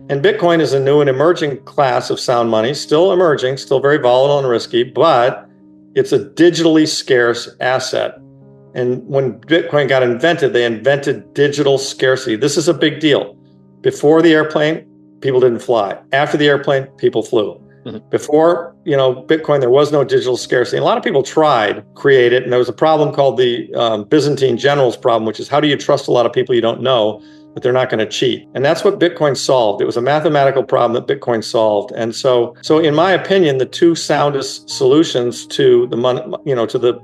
And Bitcoin is a new and emerging class of sound money, still emerging, still very volatile and risky, but it's a digitally scarce asset. And when Bitcoin got invented, they invented digital scarcity. This is a big deal. Before the airplane, people didn't fly. After the airplane, people flew. Before, Bitcoin, there was no digital scarcity. And a lot of people tried to create it, and there was a problem called the Byzantine generals problem, which is how do you trust a lot of people you don't know that they're not going to cheat? And that's what Bitcoin solved. It was a mathematical problem that Bitcoin solved. And so in my opinion, the two soundest solutions to the money, to the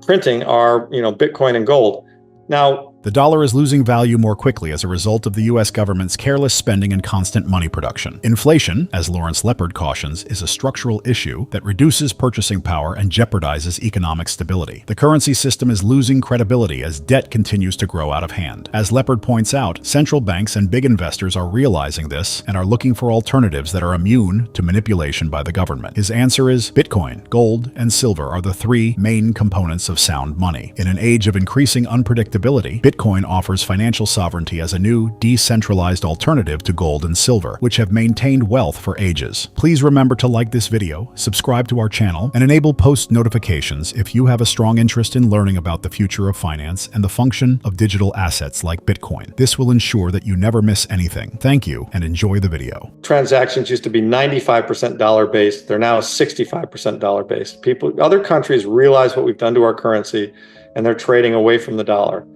printing are, Bitcoin and gold. Now, the dollar is losing value more quickly as a result of the U.S. government's careless spending and constant money production. Inflation, as Lawrence Lepard cautions, is a structural issue that reduces purchasing power and jeopardizes economic stability. The currency system is losing credibility as debt continues to grow out of hand. As Lepard points out, central banks and big investors are realizing this and are looking for alternatives that are immune to manipulation by the government. His answer is Bitcoin, gold, and silver are the three main components of sound money. In an age of increasing unpredictability, Bitcoin offers financial sovereignty as a new, decentralized alternative to gold and silver, which have maintained wealth for ages. Please remember to like this video, subscribe to our channel, and enable post notifications if you have a strong interest in learning about the future of finance and the function of digital assets like Bitcoin. This will ensure that you never miss anything. Thank you, and enjoy the video. Transactions used to be 95% dollar-based. They're now 65% dollar-based. Other countries realize what we've done to our currency, and they're trading away from the dollar.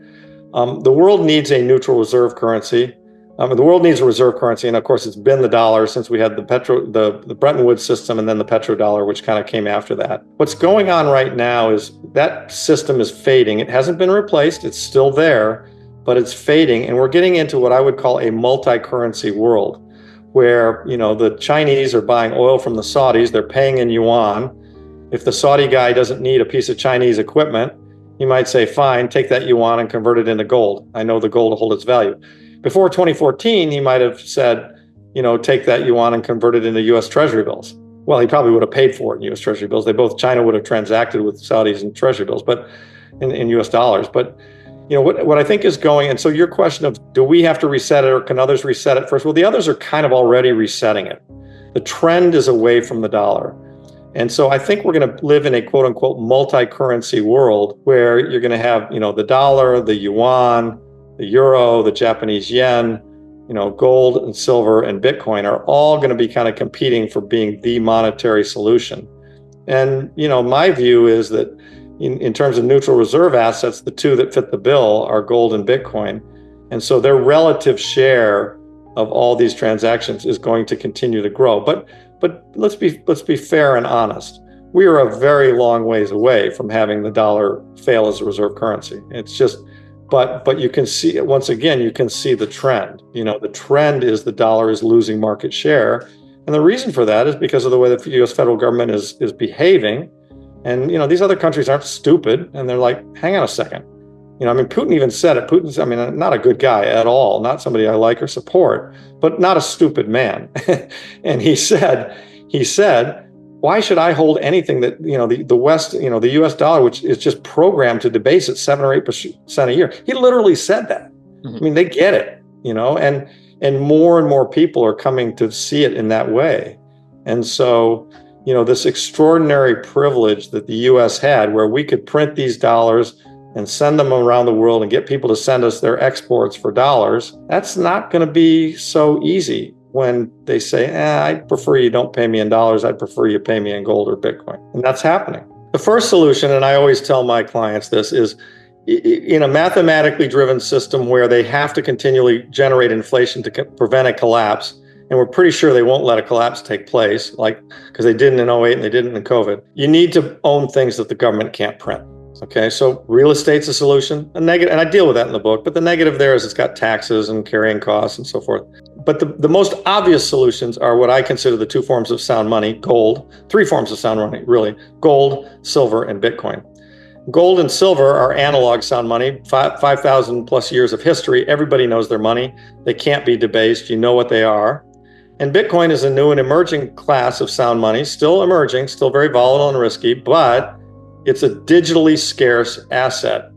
The world needs a neutral reserve currency. The world needs a reserve currency, and of course, it's been the dollar since we had the Bretton Woods system and then the petrodollar, which kind of came after that. What's going on right now is that system is fading. It hasn't been replaced. It's still there, but it's fading, and we're getting into what I would call a multi-currency world, where the Chinese are buying oil from the Saudis. They're paying in yuan. If the Saudi guy doesn't need a piece of Chinese equipment, he might say, fine, take that yuan and convert it into gold. I know the gold will hold its value. Before 2014, he might have said, take that yuan and convert it into U.S. Treasury bills. Well, he probably would have paid for it in U.S. Treasury bills. China would have transacted with Saudis in Treasury bills, but in U.S. dollars. But what I think is going, and so your question of do we have to reset it or can others reset it first? Well, the others are kind of already resetting it. The trend is away from the dollar. And so I think we're going to live in a quote unquote multi-currency world where you're going to have, the dollar, the yuan, the euro, the Japanese yen, gold and silver and Bitcoin are all going to be kind of competing for being the monetary solution. And, my view is that in terms of neutral reserve assets, the two that fit the bill are gold and Bitcoin. And so their relative share of all these transactions is going to continue to grow. But let's be fair and honest. We are a very long ways away from having the dollar fail as a reserve currency. It's just, but you can see, once again, you can see the trend. The trend is the dollar is losing market share. And the reason for that is because of the way the U.S. federal government is behaving. And, these other countries aren't stupid. And they're like, hang on a second. Putin even said it. Putin's, not a good guy at all, not somebody I like or support, but not a stupid man. And he said, why should I hold anything that, the West, the US dollar, which is just programmed to debase at 7 or 8% a year. He literally said that. Mm-hmm. They get it, and more people are coming to see it in that way. And so, this extraordinary privilege that the US had where we could print these dollars and send them around the world and get people to send us their exports for dollars, that's not going to be so easy when they say, I prefer you don't pay me in dollars, I'd prefer you pay me in gold or Bitcoin. And that's happening. The first solution, and I always tell my clients this, is in a mathematically driven system where they have to continually generate inflation to prevent a collapse, and we're pretty sure they won't let a collapse take place, because they didn't in 2008 and they didn't in COVID, you need to own things that the government can't print. Okay, so real estate's a solution, a negative, and I deal with that in the book, but the negative there is it's got taxes and carrying costs and so forth. But the most obvious solutions are what I consider the two forms of sound money, gold, three forms of sound money, really, gold, silver, and Bitcoin. Gold and silver are analog sound money, 5,000 plus years of history. Everybody knows their money. They can't be debased. You know what they are. And Bitcoin is a new and emerging class of sound money, still emerging, still very volatile and risky, but it's a digitally scarce asset.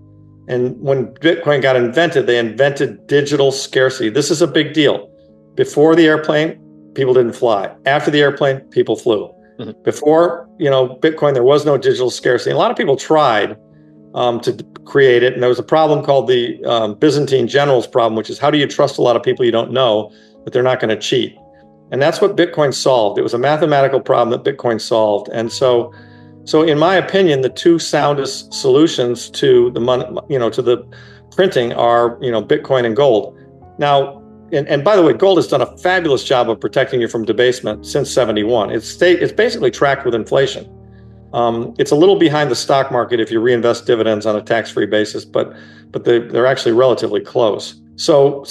And when Bitcoin got invented, they invented digital scarcity. This is a big deal. Before the airplane, people didn't fly. After the airplane, people flew. Mm-hmm. Before, Bitcoin, there was no digital scarcity. A lot of people tried to create it. And there was a problem called the Byzantine generals problem, which is how do you trust a lot of people you don't know that they're not going to cheat? And that's what Bitcoin solved. It was a mathematical problem that Bitcoin solved. And so in my opinion, the two soundest solutions to the money, to the printing are, Bitcoin and gold. Now, and by the way, gold has done a fabulous job of protecting you from debasement since 71. It's basically tracked with inflation. It's a little behind the stock market if you reinvest dividends on a tax-free basis, but they're actually relatively close. So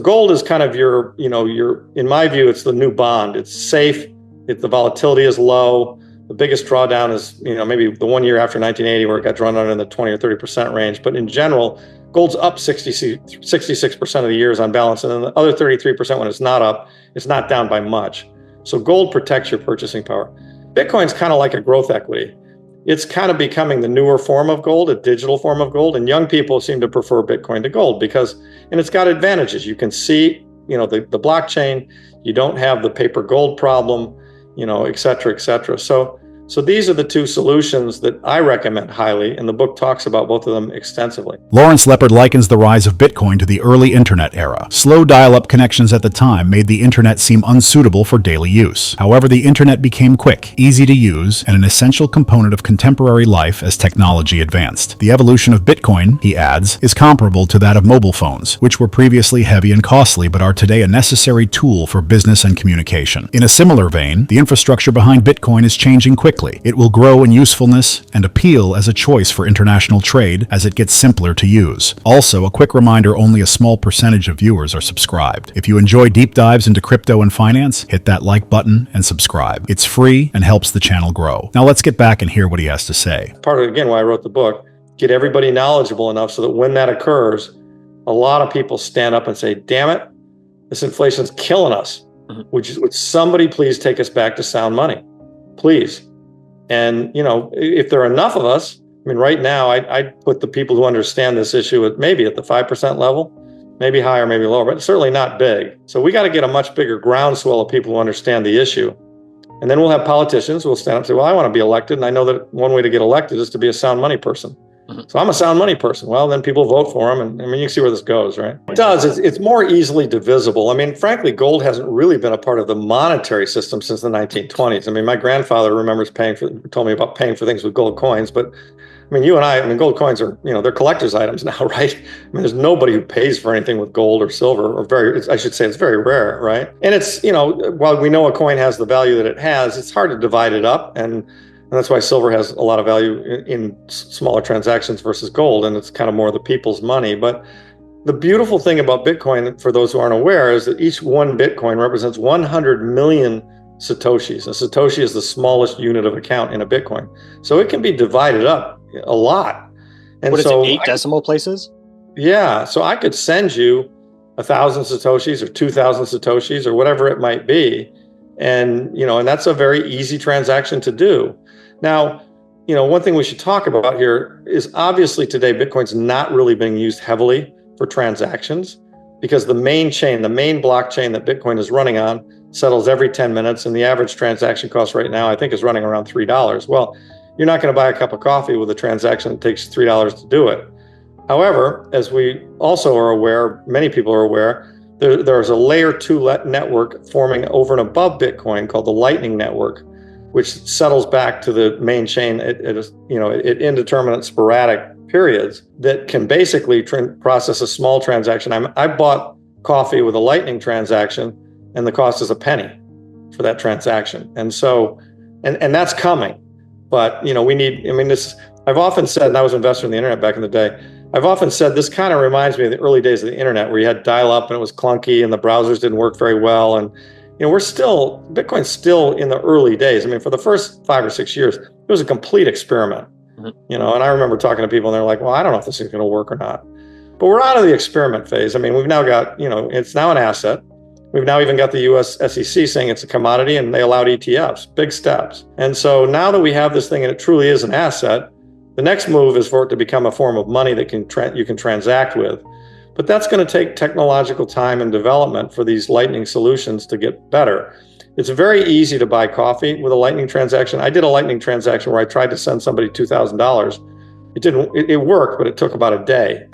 gold is kind of your in my view, it's the new bond. It's safe. The volatility is low. The biggest drawdown is, maybe the 1 year after 1980 where it got drawn down in the 20 or 30% range. But in general, gold's up 66% of the years on balance. And then the other 33% when it's not up, it's not down by much. So gold protects your purchasing power. Bitcoin's kind of like a growth equity. It's kind of becoming the newer form of gold, a digital form of gold. And young people seem to prefer Bitcoin to gold and it's got advantages. You can see, the blockchain, you don't have the paper gold problem, et cetera, et cetera. So these are the two solutions that I recommend highly, and the book talks about both of them extensively. Lawrence Lepard likens the rise of Bitcoin to the early internet era. Slow dial-up connections at the time made the internet seem unsuitable for daily use. However, the internet became quick, easy to use, and an essential component of contemporary life as technology advanced. The evolution of Bitcoin, he adds, is comparable to that of mobile phones, which were previously heavy and costly but are today a necessary tool for business and communication. In a similar vein, the infrastructure behind Bitcoin is changing quickly. It will grow in usefulness and appeal as a choice for international trade as it gets simpler to use. Also, a quick reminder, only a small percentage of viewers are subscribed. If you enjoy deep dives into crypto and finance, hit that like button and subscribe. It's free and helps the channel grow. Now let's get back and hear what he has to say. Part of, again, why I wrote the book, get everybody knowledgeable enough so that when that occurs, a lot of people stand up and say, damn it, this inflation's killing us. Mm-hmm. Would somebody please take us back to sound money? Please. And, if there are enough of us, right now, I'd put the people who understand this issue at maybe at the 5% level, maybe higher, maybe lower, but certainly not big. So we got to get a much bigger groundswell of people who understand the issue. And then we'll have politicians who will stand up and say, well, I want to be elected. And I know that one way to get elected is to be a sound money person. Mm-hmm. So I'm a sound money person. Well, then people vote for them. And you can see where this goes, right? It does. It's more easily divisible. Frankly, gold hasn't really been a part of the monetary system since the 1920s. My grandfather told me about paying for things with gold coins. But you and I, gold coins are, they're collector's items now, right? There's nobody who pays for anything with gold or silver, or it's very rare, right? And it's, while we know a coin has the value that it has, it's hard to divide it up. And that's why silver has a lot of value in smaller transactions versus gold, and it's kind of more the people's money. But the beautiful thing about Bitcoin, for those who aren't aware, is that each one Bitcoin represents 100 million Satoshis. A Satoshi is the smallest unit of account in a Bitcoin. So it can be divided up a lot. And what is it, 8 decimal places? Yeah. So I could send you 1,000 Satoshis or 2,000 Satoshis or whatever it might be. And, and that's a very easy transaction to do. Now, one thing we should talk about here is obviously today, Bitcoin's not really being used heavily for transactions because the main blockchain that Bitcoin is running on settles every 10 minutes. And the average transaction cost right now, I think, is running around $3. Well, you're not going to buy a cup of coffee with a transaction that takes $3 to do it. However, as we also are aware, many people are aware, there's a layer 2 network forming over and above Bitcoin called the Lightning Network, which settles back to the main chain at indeterminate sporadic periods that can basically process a small transaction. I bought coffee with a Lightning transaction, and the cost is a penny for that transaction. And so, and that's coming. But, we need, this, I've often said, and I was an investor in the internet back in the day, I've often said this kind of reminds me of the early days of the internet where you had dial-up and it was clunky and the browsers didn't work very well. And Bitcoin's still in the early days. For the first 5 or 6 years, it was a complete experiment. Mm-hmm. And I remember talking to people and they're like, well, I don't know if this is going to work or not. But we're out of the experiment phase. We've now got, it's now an asset. We've now even got the US SEC saying it's a commodity and they allowed ETFs, big steps. And so now that we have this thing and it truly is an asset, the next move is for it to become a form of money that you can transact with. But that's going to take technological time and development for these Lightning solutions to get better. It's very easy to buy coffee with a Lightning transaction. I did a Lightning transaction where I tried to send somebody $2,000. It worked, but it took about a day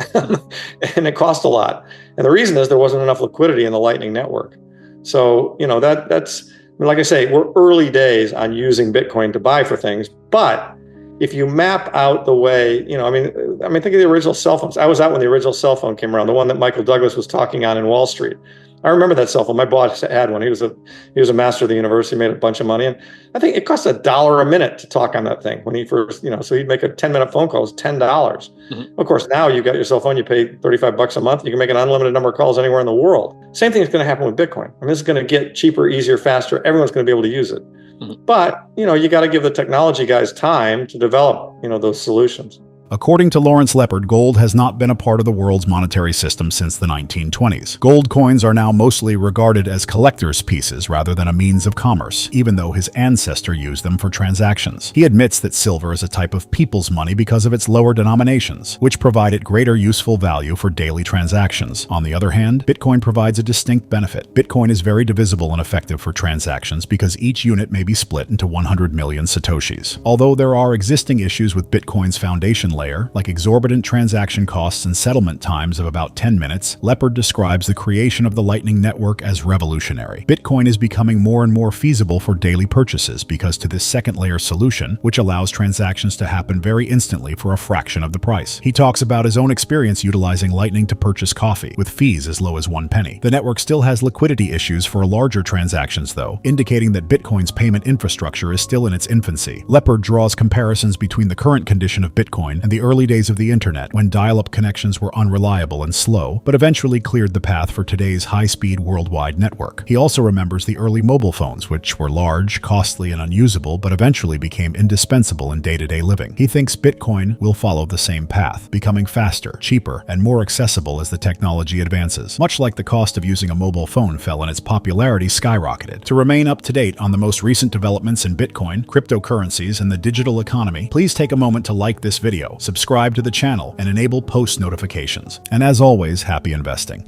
and it cost a lot. And the reason is there wasn't enough liquidity in the Lightning network. So, that's, like I say, we're early days on using Bitcoin to buy for things. But if you map out the way, think of the original cell phones. I was out when the original cell phone came around, the one that Michael Douglas was talking on in Wall Street. I remember that cell phone. My boss had one. He was a master of the university, made a bunch of money. And I think it cost $1 a minute to talk on that thing when he first, so he'd make a 10-minute phone call. It was $10. Mm-hmm. Of course, now you got your cell phone, you pay $35 a month. You can make an unlimited number of calls anywhere in the world. Same thing is going to happen with Bitcoin. This is going to get cheaper, easier, faster. Everyone's going to be able to use it. Mm-hmm. But, you got to give the technology guys time to develop, those solutions. According to Lawrence Lepard, gold has not been a part of the world's monetary system since the 1920s. Gold coins are now mostly regarded as collector's pieces rather than a means of commerce, even though his ancestor used them for transactions. He admits that silver is a type of people's money because of its lower denominations, which provide it greater useful value for daily transactions. On the other hand, Bitcoin provides a distinct benefit. Bitcoin is very divisible and effective for transactions because each unit may be split into 100 million Satoshis. Although there are existing issues with Bitcoin's foundation layer, like exorbitant transaction costs and settlement times of about 10 minutes, Leopard describes the creation of the Lightning Network as revolutionary. Bitcoin is becoming more and more feasible for daily purchases because to this second layer solution, which allows transactions to happen very instantly for a fraction of the price. He talks about his own experience utilizing Lightning to purchase coffee, with fees as low as 1 penny. The network still has liquidity issues for larger transactions though, indicating that Bitcoin's payment infrastructure is still in its infancy. Leopard draws comparisons between the current condition of Bitcoin and the early days of the internet, when dial-up connections were unreliable and slow, but eventually cleared the path for today's high-speed worldwide network. He also remembers the early mobile phones, which were large, costly, and unusable, but eventually became indispensable in day-to-day living. He thinks Bitcoin will follow the same path, becoming faster, cheaper, and more accessible as the technology advances. Much like the cost of using a mobile phone fell and its popularity skyrocketed. To remain up to date on the most recent developments in Bitcoin, cryptocurrencies, and the digital economy, please take a moment to like this video, subscribe to the channel, and enable post notifications. And as always, happy investing.